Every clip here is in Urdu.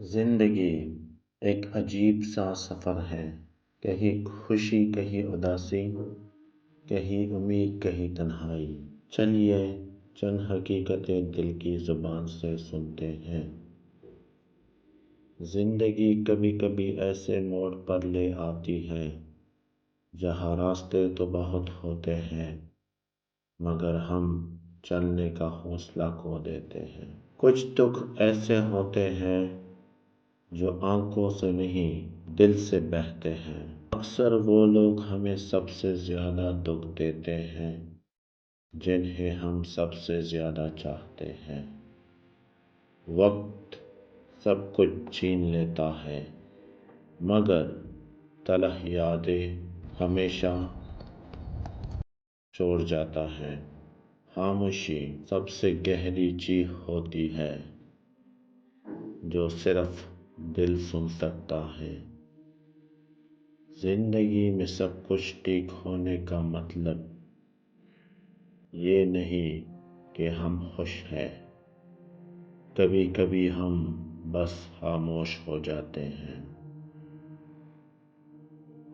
زندگی ایک عجیب سا سفر ہے، کہیں خوشی کہیں اداسی، کہیں امید کہیں تنہائی۔ چلیے چند حقیقتیں دل کی زبان سے سنتے ہیں۔ زندگی کبھی کبھی ایسے موڑ پر لے آتی ہے جہاں راستے تو بہت ہوتے ہیں مگر ہم چلنے کا حوصلہ کھو دیتے ہیں۔ کچھ دکھ ایسے ہوتے ہیں جو آنکھوں سے نہیں دل سے بہتے ہیں۔ اکثر وہ لوگ ہمیں سب سے زیادہ دکھ دیتے ہیں جنہیں ہم سب سے زیادہ چاہتے ہیں۔ وقت سب کچھ چھین لیتا ہے مگر تلخ یادیں ہمیشہ چھوڑ جاتا ہے۔ خاموشی سب سے گہری چیز ہوتی ہے جو صرف دل سن سکتا ہے۔ زندگی میں سب کچھ ٹھیک ہونے کا مطلب یہ نہیں کہ ہم خوش ہیں، کبھی کبھی ہم بس خاموش ہو جاتے ہیں۔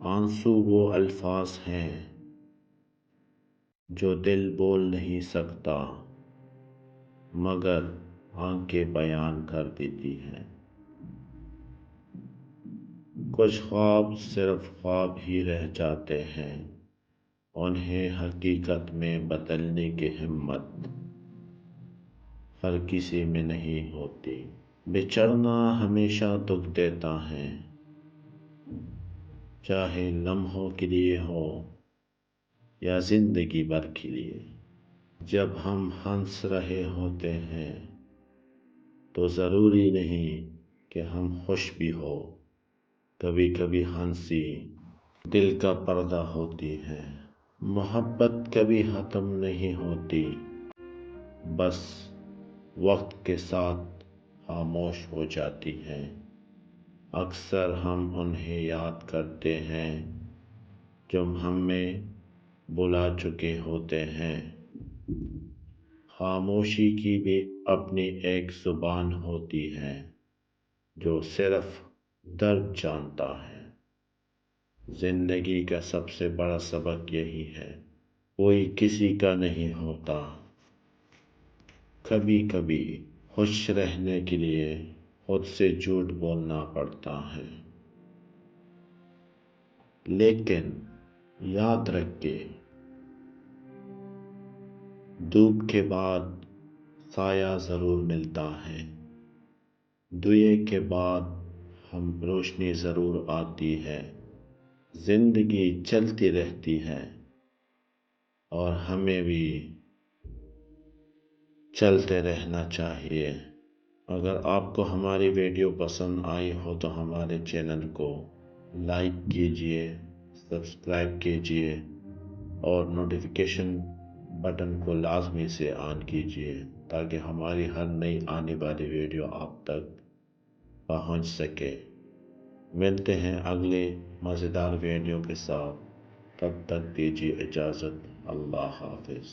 آنسو وہ الفاظ ہیں جو دل بول نہیں سکتا مگر آنکھیں بیان کر دیتی ہیں۔ کچھ خواب صرف خواب ہی رہ جاتے ہیں، انہیں حقیقت میں بدلنے کی ہمت ہر کسی میں نہیں ہوتی۔ بچھڑنا ہمیشہ دکھ دیتا ہے، چاہے لمحوں کے لیے ہو یا زندگی بھر کے لیے۔ جب ہم ہنس رہے ہوتے ہیں تو ضروری نہیں کہ ہم خوش بھی ہو، کبھی کبھی ہنسی دل کا پردہ ہوتی ہے۔ محبت کبھی ختم نہیں ہوتی، بس وقت کے ساتھ خاموش ہو جاتی ہے۔ اکثر ہم انہیں یاد کرتے ہیں جو ہمیں بھلا چکے ہوتے ہیں۔ خاموشی کی بھی اپنی ایک زبان ہوتی ہے جو صرف درد جانتا ہے۔ زندگی کا سب سے بڑا سبق یہی ہے، کوئی کسی کا نہیں ہوتا۔ کبھی کبھی خوش رہنے کے لیے خود سے جھوٹ بولنا پڑتا ہے، لیکن یاد رکھیے دھوپ کے بعد سایہ ضرور ملتا ہے، دیے کے بعد روشنی ضرور آتی ہے۔ زندگی چلتی رہتی ہے اور ہمیں بھی چلتے رہنا چاہیے۔ اگر آپ کو ہماری ویڈیو پسند آئی ہو تو ہمارے چینل کو لائک کیجیے، سبسکرائب کیجیے اور نوٹیفیکیشن بٹن کو لازمی سے آن کیجیے تاکہ ہماری ہر نئی آنے والی ویڈیو آپ تک پہنچ سکے۔ ملتے ہیں اگلے مزیدار ویڈیو کے ساتھ، تب تک دیجیے اجازت۔ اللہ حافظ۔